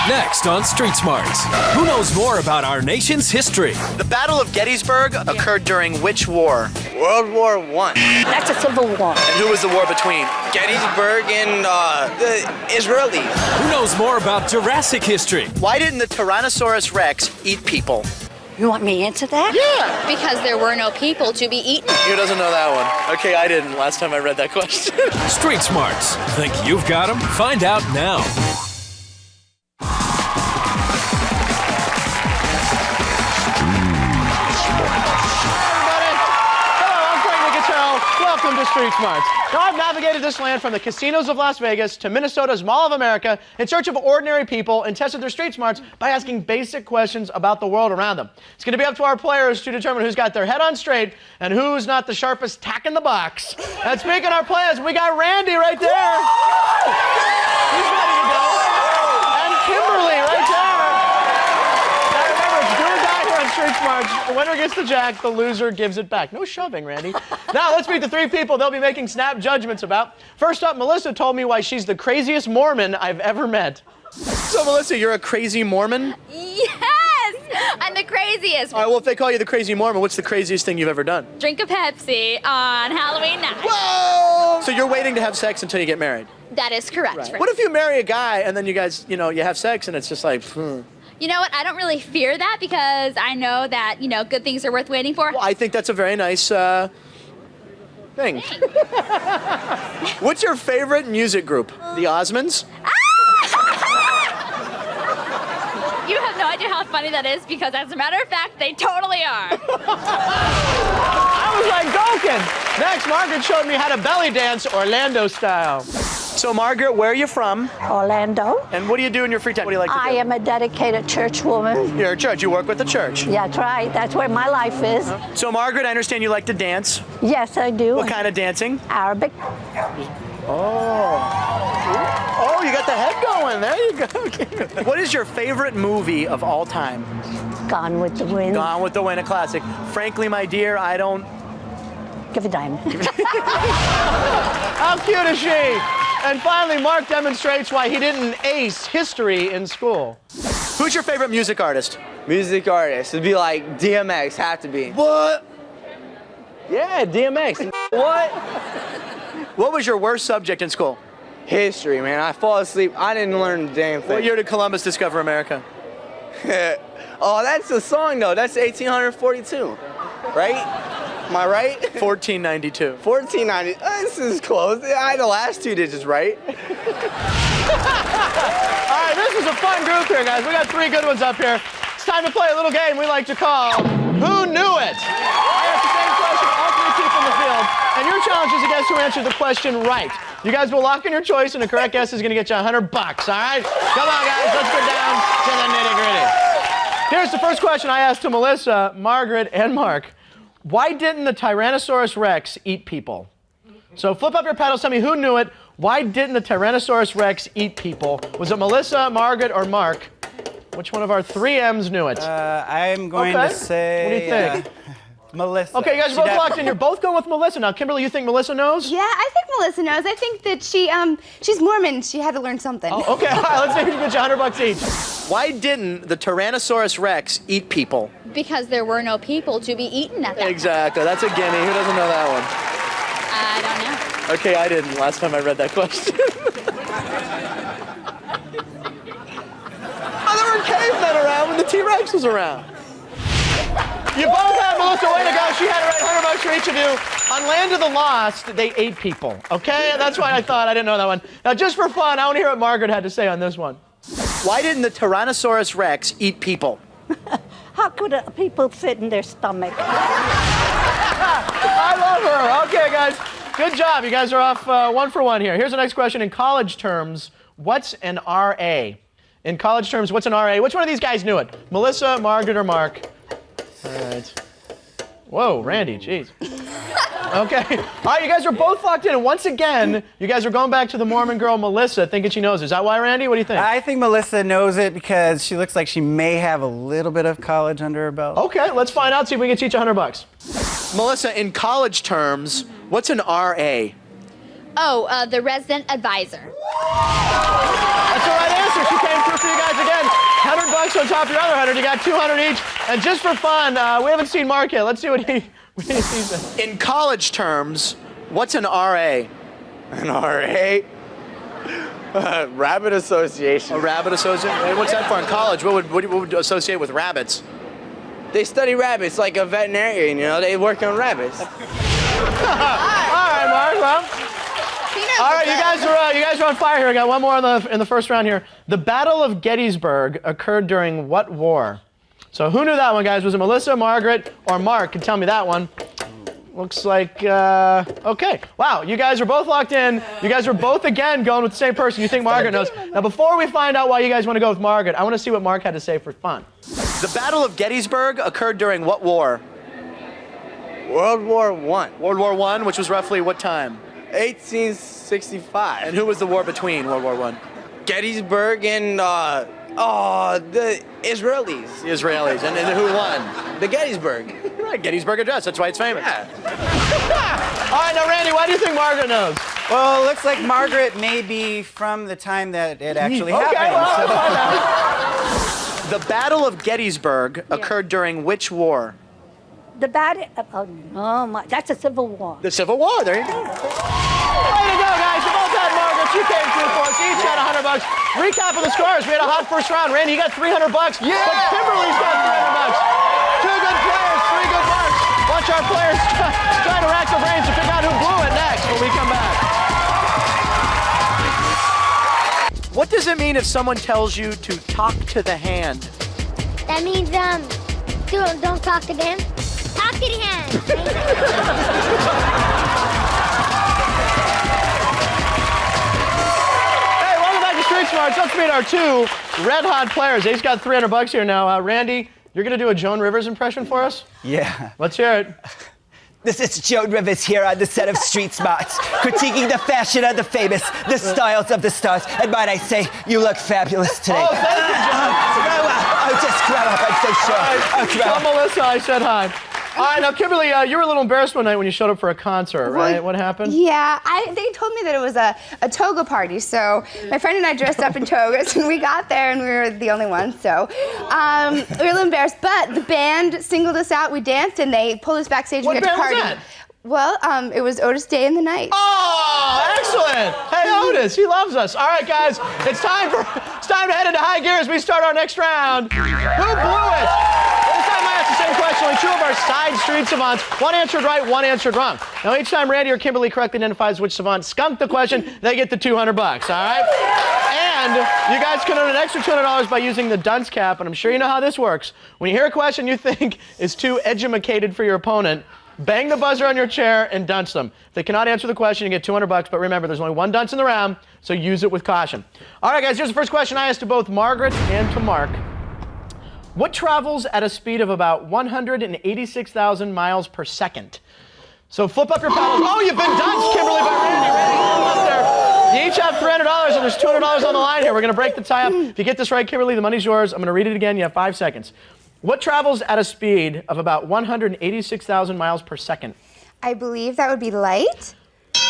Next on Street Smarts, who knows more about our nation's history? The Battle of Gettysburg occurred during which war? World War I. That's a civil war. And who was the war between? Gettysburg and the Israelis. Who knows more about Jurassic history? Why didn't the Tyrannosaurus Rex eat people? You want me to answer that? Yeah. Because there were no people to be eaten. Who doesn't know that one? Okay, I didn't last time I read that question. Street Smarts. Think you've got them? Find out now. Welcome to Street Smarts. Now, I've navigated this land from the casinos of Las Vegas to Minnesota's Mall of America in search of ordinary people and tested their street smarts by asking basic questions about the world around them. It's going to be up to our players to determine who's got their head on straight and who's not the sharpest tack in the box. And speaking of our players, we got Randy right there. He's ready to go. And Kimberly right there. Now remember, it's do or die here on Street Smarts. The winner gets the jack, the loser gives it back. No shoving, Randy. Now, let's meet the three people they'll be making snap judgments about. First up, Melisa told me why she's the craziest Mormon I've ever met. So, Melisa, you're a crazy Mormon? Yes! I'm the craziest. All right, well, if they call you the crazy Mormon, what's the craziest thing you've ever done? Drink a Pepsi on Halloween night. Whoa! So you're waiting to have sex until you get married? That is correct. Right. What if you marry a guy and then you guys, you have sex and it's just like, You know what? I don't really fear that because I know that, good things are worth waiting for. Well, I think that's a very nice thing. What's your favorite music group? The Osmonds? You have no idea how funny that is because, as a matter of fact, they totally are. I was like joking. Next, Margaret showed me how to belly dance Orlando style. So, Margaret, where are you from? Orlando. And what do you do in your free time? What do you like to do? I am a dedicated church woman. You're a church. You work with the church. Yeah, that's right. That's where my life is. So, Margaret, I understand you like to dance. Yes, I do. What kind of dancing? Arabic. Oh, you got the head going. There you go. Okay. What is your favorite movie of all time? Gone with the Wind. Gone with the Wind, a classic. Frankly, my dear, I don't... Give a dime. How cute is she? And finally, Mark demonstrates why he didn't ace history in school. Who's your favorite music artist? Music artists. It'd be like DMX, have to be. What? Yeah, DMX. What? What was your worst subject in school? History, man. I fall asleep. I didn't learn a damn thing. What year did Columbus discover America? Oh, that's a song, though. That's 1842, right? Am I right? 1492. 1490. This is close. I had the last two digits right. All right, this is a fun group here, guys. We got three good ones up here. It's time to play a little game we like to call Who Knew It? I ask the same question to all three people in the field, and your challenge is to guess who answered the question right. You guys will lock in your choice, and the correct guess is going to get you $100, all right? Come on, guys, let's get down to the nitty-gritty. Here's the first question I asked to Melisa, Margaret, and Mark. Why didn't the Tyrannosaurus Rex eat people? So flip up your paddles, tell me who knew it. Why didn't the Tyrannosaurus Rex eat people? Was it Melisa, Margaret, or Mark? Which one of our three M's knew it? I'm going to say... What do you think? Melissa. Okay, you guys are both locked in. You're both going with Melisa. Now, Kimberly, you think Melisa knows? Yeah, I think Melisa knows. I think that she's Mormon. She had to learn something. Oh, okay, all right, let's see if we can get you $100 each. Why didn't the Tyrannosaurus Rex eat people? Because there were no people to be eaten at that Exactly. That's a gimme. Who doesn't know that one? I don't know. Okay, I didn't last time I read that question. Oh, there were cavemen around when the T-Rex was around. You both had Melisa. Way to go. She had it right. $100 for each of you. On Land of the Lost, they ate people. Okay? That's why I thought. I didn't know that one. Now, just for fun, I want to hear what Margaret had to say on this one. Why didn't the Tyrannosaurus Rex eat people? How could people fit in their stomach? I love her. Okay, guys. Good job. You guys are off 1 for 1 here. Here's the next question. In college terms, what's an RA? In college terms, what's an RA? Which one of these guys knew it? Melisa, Margaret, or Mark? All right. Whoa, Randy, jeez. Okay. All right, you guys are both locked in. And once again, you guys are going back to the Mormon girl, Melisa, thinking she knows. Is that why, Randy? What do you think? I think Melisa knows it because she looks like she may have a little bit of college under her belt. Okay, let's find out, see if we can teach $100. Melisa, in college terms, what's an RA? Oh, the resident advisor. That's the right answer. She came through for you guys again. Melissa on top of your other 100. You got 200 each. And just for fun, we haven't seen Mark yet. Let's see what he sees. In college terms, what's an RA? An RA? Rabbit Association. A rabbit association? Hey, what's that for in college? What would associate with rabbits? They study rabbits like a veterinarian, you know? They work on rabbits. All right, Mark. Well, all right, you guys are on fire here. I got one more in the first round here. The Battle of Gettysburg occurred during what war? So who knew that one, guys? Was it Melissa, Margaret, or Mark? Can tell me that one. Looks like, okay. Wow, you guys are both locked in. You guys are both, again, going with the same person. You think Margaret knows. Now, before we find out why you guys want to go with Margaret, I want to see what Mark had to say for fun. The Battle of Gettysburg occurred during what war? World War I. World War I, which was roughly what time? 1865. And who was the war between World War I? Gettysburg and, the Israelis. The Israelis. And who won? The Gettysburg. Right, Gettysburg Address. That's why it's famous. Yeah. All right, now, Randy, why do you think Margaret knows? Well, it looks like Margaret may be from the time that it actually happened. Okay, well, let's find out. The Battle of Gettysburg occurred during which war? The bad. Oh my! That's a civil war. The Civil War. There you go. Way to go, guys. You both had Margaret. You came through for us. Each had $100. Recap of the scores. We had a hot first round. Randy, you got $300. Yeah! But Kimberly's got $300. Two good players, three good marks. Watch our players try to rack their brains to figure out who blew it next when we come back. What does it mean if someone tells you to talk to the hand? That means, don't talk to them. Talk to the hand. Hey, welcome back to Street Smarts. Let's meet our two red-hot players. They each got $300 here now. Randy, you're going to do a Joan Rivers impression for us? Yeah. Let's hear it. This is Joan Rivers here on the set of Street Smarts, critiquing the fashion of the famous, the styles of the stars. And might I say, you look fabulous today. Oh, thank you, John. Grow up. Oh, just grow up. I'm so sure. Oh, grow Tell up. Melissa I said hi. All right, now, Kimberly, you were a little embarrassed one night when you showed up for a concert, right? What happened? Yeah, they told me that it was a toga party, so my friend and I dressed up in togas, and we got there, and we were the only ones, so we were a little embarrassed, but the band singled us out, we danced, and they pulled us backstage. What we got band to party. was that? Well, it was Otis Day in the Night. Oh, excellent. Hey, Otis, he loves us. All right, guys, it's time to head into high gear as we start our next round. Who blew it? This time I asked the same question. Only two of our side street savants. One answered right, one answered wrong. Now, each time Randy or Kimberly correctly identifies which savant skunked the question, they get the $200, all right? And you guys can earn an extra $200 by using the dunce cap, and I'm sure you know how this works. When you hear a question you think is too edumacated for your opponent, bang the buzzer on your chair and dunce them. If they cannot answer the question, you get $200, but remember, there's only one dunce in the round, so use it with caution. All right, guys, here's the first question I asked to both Margaret and to Mark. What travels at a speed of about 186,000 miles per second? So flip up your paddles. Oh, you've been dunced, Kimberly, by Randy. Randy, up there. You each have $300, and there's $200 on the line here. We're going to break the tie up. If you get this right, Kimberly, the money's yours. I'm going to read it again. You have 5 seconds. What travels at a speed of about 186,000 miles per second? I believe that would be light.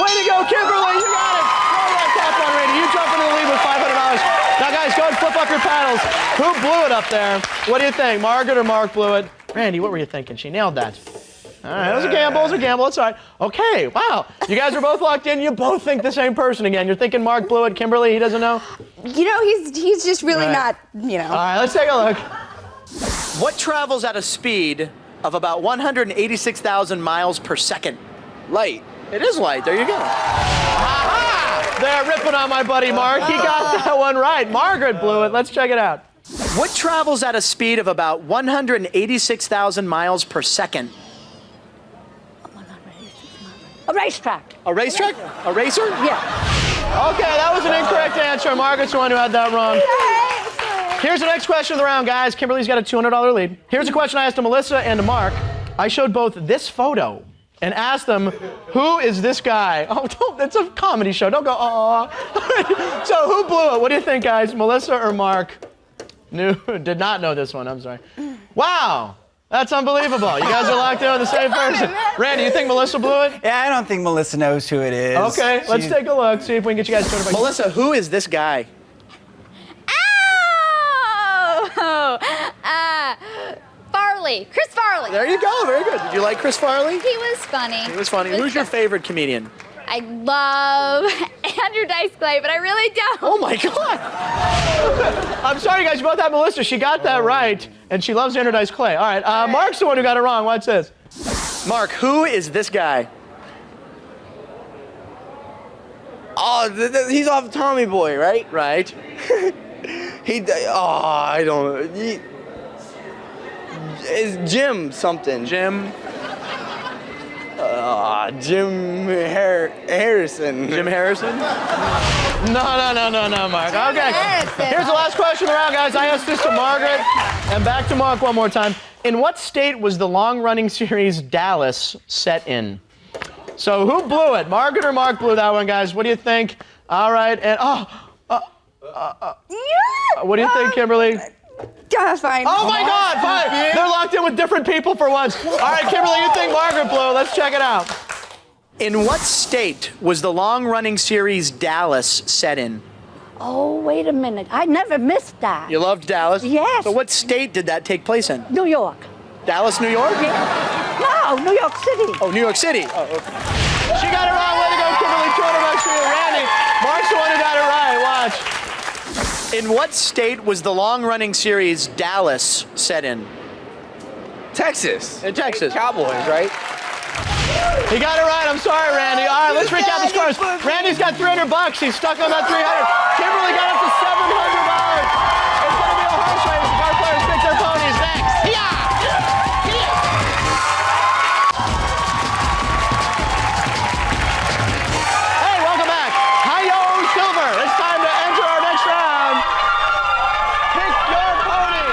Way to go, Kimberly! You got it! Roll that cap on, Randy. You jump into the lead with $500. Now, guys, go and flip up your paddles. Who blew it up there? What do you think? Margaret or Mark blew it? Randy, what were you thinking? She nailed that. All right, it was a gamble. It was a gamble. It's all right. Okay, wow. You guys are both locked in. You both think the same person again. You're thinking Mark blew it. Kimberly, he doesn't know? You know, he's just really not, you know. All right, let's take a look. What travels at a speed of about 186,000 miles per second? Light. It is light. There you go. Aha! They're ripping on my buddy Mark. He got that one right. Margaret blew it. Let's check it out. What travels at a speed of about 186,000 miles per second? A racetrack. A racetrack? A racer? Yeah. Okay, that was an incorrect answer. Margaret's the one who had that wrong. Here's the next question of the round, guys. Kimberly's got a $200 lead. Here's a question I asked to Melissa and to Mark. I showed both this photo and asked them, who is this guy? Oh, it's a comedy show. Don't go, aw. So who blew it? What do you think, guys? Melissa or Mark? Did not know this one. I'm sorry. Wow. That's unbelievable. You guys are locked in on the same person. Randy, you think Melissa blew it? Yeah, I don't think Melissa knows who it is. Okay, let's take a look. See if we can get you guys $200. Melissa, who is this guy? Oh, Farley. Chris Farley. There you go. Very good. Did you like Chris Farley? He was funny. He was funny. Who's your favorite comedian? I love Andrew Dice Clay, but I really don't. Oh my God! I'm sorry, you guys. You both have Melissa. She got that right, and she loves Andrew Dice Clay. All right. Mark's the one who got it wrong. Watch this. Mark, who is this guy? Oh, he's off Tommy Boy, right? Right. I don't know. It's Jim something. Jim. Jim Harrison. Jim Harrison? No, Mark. Okay. Here's the last question around, guys. I asked this to Margaret, and back to Mark one more time. In what state was the long-running series Dallas set in? So who blew it? Margaret or Mark blew that one, guys? What do you think? All right, and what do you think, Kimberly? Yeah, fine. Oh my God, fine. They're locked in with different people for once. All right, Kimberly, you think Margaret blew. Let's check it out. In what state was the long-running series Dallas set in? Oh, wait a minute. I never missed that. You loved Dallas? Yes. So what state did that take place in? New York. Dallas, New York? No, New York City. Oh, New York City. Oh, okay. She got it wrong. Way to go, Kimberly. $200 for you. Randy, Mark's the one who got it right. Watch. In what state was the long-running series Dallas set in? Texas. In Texas. Cowboys, right? He got it right. I'm sorry, Randy. All right, let's recap the scores. Randy's got $300. He's stuck on that 300. Kimberly got up to $700. It's going to be a horse race. The car players pick their ponies next. Hey, welcome back. Hi-yo, Silver. It's time to enter our next round. Pick your pony.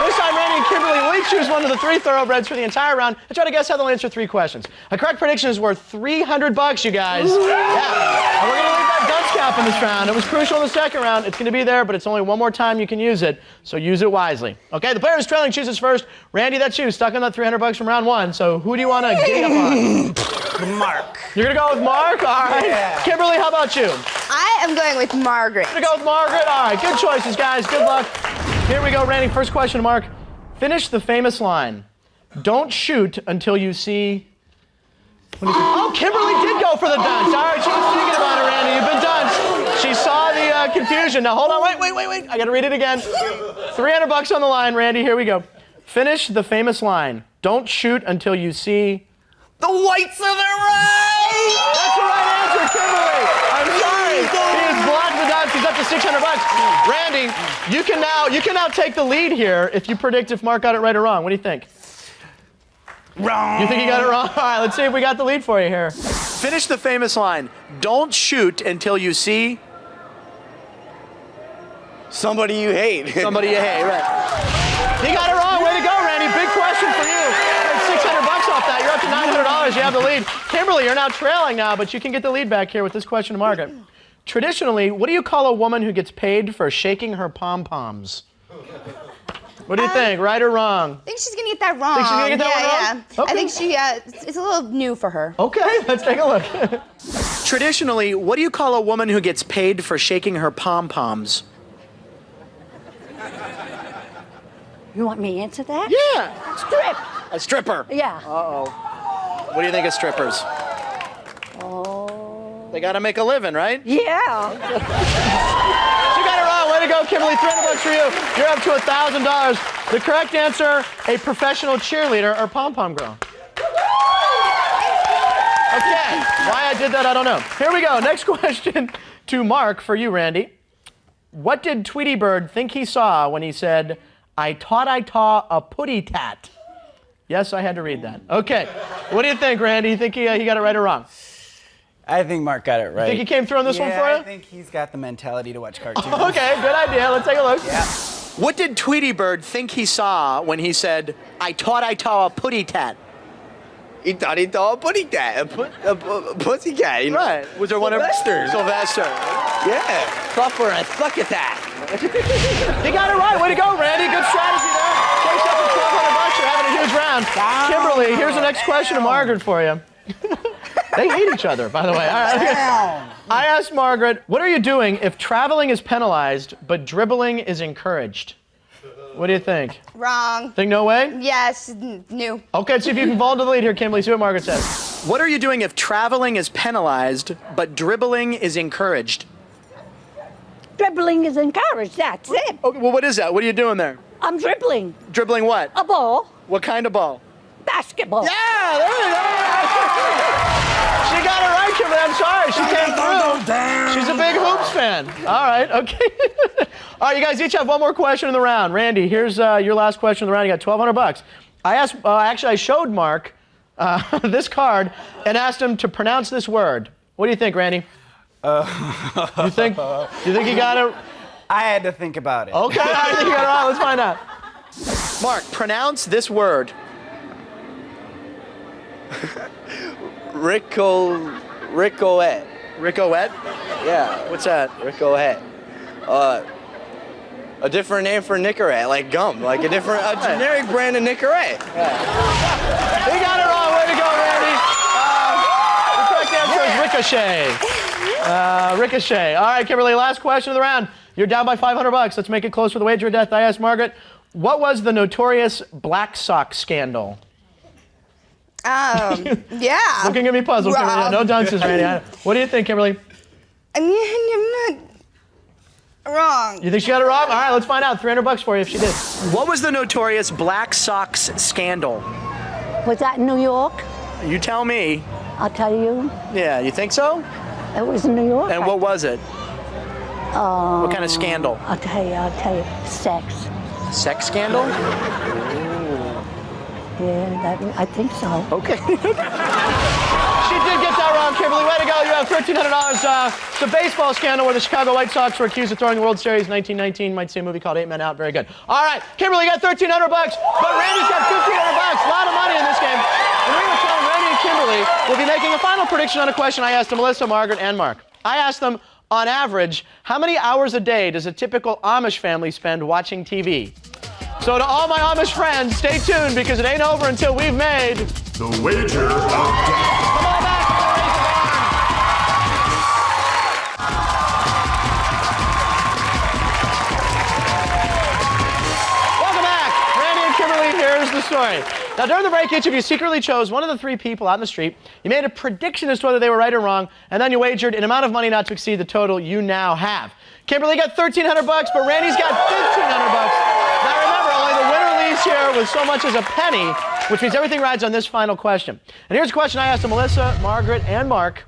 This time, Randy and Kimberly will each choose one of the 3 thoroughbreds for the entire round and try to guess how they'll answer 3 questions. A correct prediction is worth $300, you guys. Yeah. And we're going to leave that dunce cap in this round. It was crucial in the second round. It's going to be there, but it's only one more time you can use it, so use it wisely. Okay, the player who's trailing chooses first. Randy, that's you. Stuck on that $300 from round 1, so who do you want to giddy up on? Mark. You're going to go with Mark? All right. Yeah. Kimberly, how about you? I am going with Margaret. You're going to go with Margaret? All right, good choices, guys. Good luck. Here we go, Randy. First question, Mark. Finish the famous line. Don't shoot until you see... Oh, Kimberly did go for the dunce. All right, she was thinking about it, Randy. You've been dunced. She saw the confusion. Now, hold on. Wait. I got to read it again. $300 on the line, Randy. Here we go. Finish the famous line. Don't shoot until you see... The whites of the right! That's the right answer, Kimberly. I'm sorry. He has blocked the dunce. He's up to $600. Randy, you can now take the lead here if you predict if Mark got it right or wrong. What do you think? Wrong. You think he got it wrong? All right, let's see if we got the lead for you here. Finish the famous line. Don't shoot until you see... Somebody you hate. Somebody you hate, right. He got it wrong. Way to go, Randy. Big question for you. $600 off that. You're up to $900. You have the lead. Kimberly, you're now trailing now, but you can get the lead back here with this question to Margaret. Traditionally, what do you call a woman who gets paid for shaking her pom-poms? What do you think, right or wrong? I think she's going to get that wrong. Think she's going to get that one wrong? Yeah. Okay. I think it's a little new for her. Okay, let's take a look. Traditionally, what do you call a woman who gets paid for shaking her pom-poms? You want me to answer that? Yeah. Strip. A stripper. Yeah. Uh-oh. What do you think of strippers? Oh. They got to make a living, right? Yeah. You got it wrong. Way to go, Kimberly. $300 for you. You're up to $1,000. The correct answer, a professional cheerleader or pom-pom girl. Okay. Why I did that, I don't know. Here we go. Next question to Mark for you, Randy. What did Tweety Bird think he saw when he said, I taught a putty tat? Yes, I had to read that. Okay. What do you think, Randy? You think he got it right or wrong? I think Mark got it right. Think he came through on this one for you? I think he's got the mentality to watch cartoons. Okay, good idea. Let's take a look. Yeah. What did Tweety Bird think he saw when he said, I taught a putty tat? He thought he saw a putty cat, a pussy cat, you know? Right. Was there one of Sylvester. Yeah. Proper a suck at that. He got it right. Way to go, Randy. Good strategy there. Takes up to $1,200. You're having a huge round. Kimberly, here's the next question to Margaret for you. They hate each other, by the way. All right. I asked Margaret, what are you doing if traveling is penalized but dribbling is encouraged? What do you think? Wrong. Think no way? Yes, new. Okay, let's see if you can fall into the lead here, Kimberly. See what Margaret says. What are you doing if traveling is penalized, but dribbling is encouraged? Dribbling is encouraged. That's it. Okay, well, what is that? What are you doing there? I'm dribbling Dribbling what? a ball, What kind of ball? basketball. Yeah, there you go. She got it right, Kimberly. I'm sorry. She came through. She's a big hoops fan. All right, okay. All right, you guys each have one more question in the round. Randy, here's your last question in the round. You got $1,200. I asked, actually, I showed Mark this card and asked him to pronounce this word. What do you think, Randy? You think you got it? I had to think about it. Okay, I think you got it right. Let's find out. Mark, pronounce this word. Ricoette. Ricoette? Yeah. What's that? Ricoette. A different name for Nicorette, like gum, like a generic brand of Nicorette. He got it wrong. Way to go, Randy. The correct answer is ricochet. Ricochet. All right, Kimberly, last question of the round. You're down by $500. Let's make it close for the wager of death. I asked Margaret, what was the notorious black sock scandal? Yeah. Looking at me puzzled, Kimberly. No dunces, Randy. What do you think, Kimberly? I'm not wrong. You think she got it wrong? All right, let's find out. $300 for you if she did. What was the notorious black socks scandal? Was that in New York? You tell me. I'll tell you. Yeah, you think so? It was in New York. And what was it? What kind of scandal? I'll tell you. Sex. Sex scandal? Yeah, I think so. Okay. She did get that wrong, Kimberly. Way to go. You have $1,300. It's a baseball scandal where the Chicago White Sox were accused of throwing the World Series in 1919. Might see a movie called 8 Men Out. Very good. All right, Kimberly, you got $1,300, but Randy's got $1,500. A lot of money in this game. And we were told Randy and Kimberly will be making a final prediction on a question I asked to Melisa, Margaret, and Mark. I asked them, on average, how many hours a day does a typical Amish family spend watching TV? So to all my Amish friends, stay tuned because it ain't over until we've made the wager of death. Come on back. Welcome back. Randy and Kimberly, here's the story. Now, during the break, each of you secretly chose one of the three people out in the street. You made a prediction as to whether they were right or wrong, and then you wagered an amount of money not to exceed the total you now have. Kimberly got $1,300, but Randy's got $1,500. Now, remember, only the winner leaves here with so much as a penny, which means everything rides on this final question. And here's a question I asked to Melisa, Margaret, and Mark.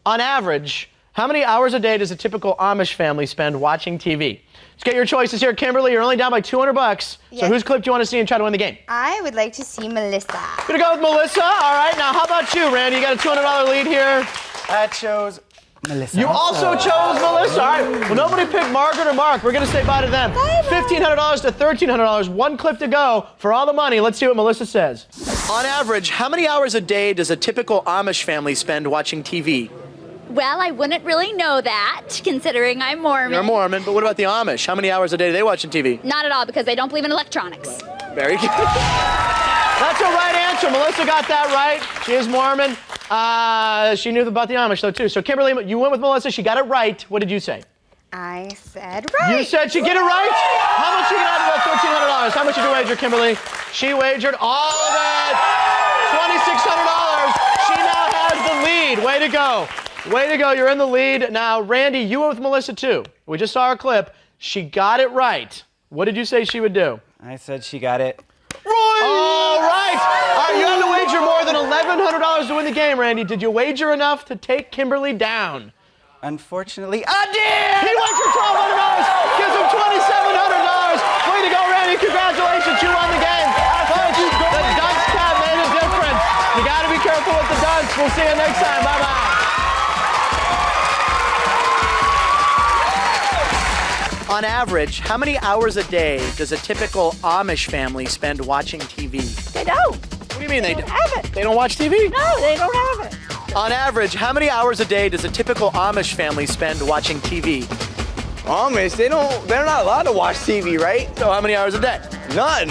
On average, how many hours a day does a typical Amish family spend watching TV? Let's get your choices here. Kimberly, you're only down by $200. Yes. So whose clip do you want to see and try to win the game? I would like to see Melisa. Gonna go with Melisa. All right, now how about you, Randy? You got a $200 lead here. I chose Melisa. You also chose Melisa. All right. Well, nobody picked Margaret or Mark. We're going to say bye to them. $1,500 to $1,300. One clip to go for all the money. Let's see what Melisa says. On average, how many hours a day does a typical Amish family spend watching TV? Well, I wouldn't really know that, considering I'm Mormon. You're Mormon, but what about the Amish? How many hours a day do they watch on TV? Not at all, because they don't believe in electronics. Very good. That's a right answer. Melisa got that right. She is Mormon. She knew about the Amish, though, too. So, Kimberly, you went with Melisa. She got it right. What did you say? I said right. You said she get it right? How much you get out of that $1,300? How much did you wager, Kimberly? She wagered all of it. $2,600. She now has the lead. Way to go. Way to go. You're in the lead. Now, Randy, you went with Melisa, too. We just saw her clip. She got it right. What did you say she would do? I said she got it right. All right. All right, you had to wager more than $1,100 to win the game, Randy. Did you wager enough to take Kimberly down? Unfortunately, I did! He wagered $1,200, gives him $2,700. Way to go, Randy. Congratulations, you won the game. Folks, the dunce tab made a difference. You got to be careful with the dunce. We'll see you next time. Bye-bye. On average, how many hours a day does a typical Amish family spend watching TV? They don't. What do you mean they don't have it? They don't watch TV? No, they don't have it. On average, how many hours a day does a typical Amish family spend watching TV? Amish, they're not allowed to watch TV, right? So how many hours a day? None.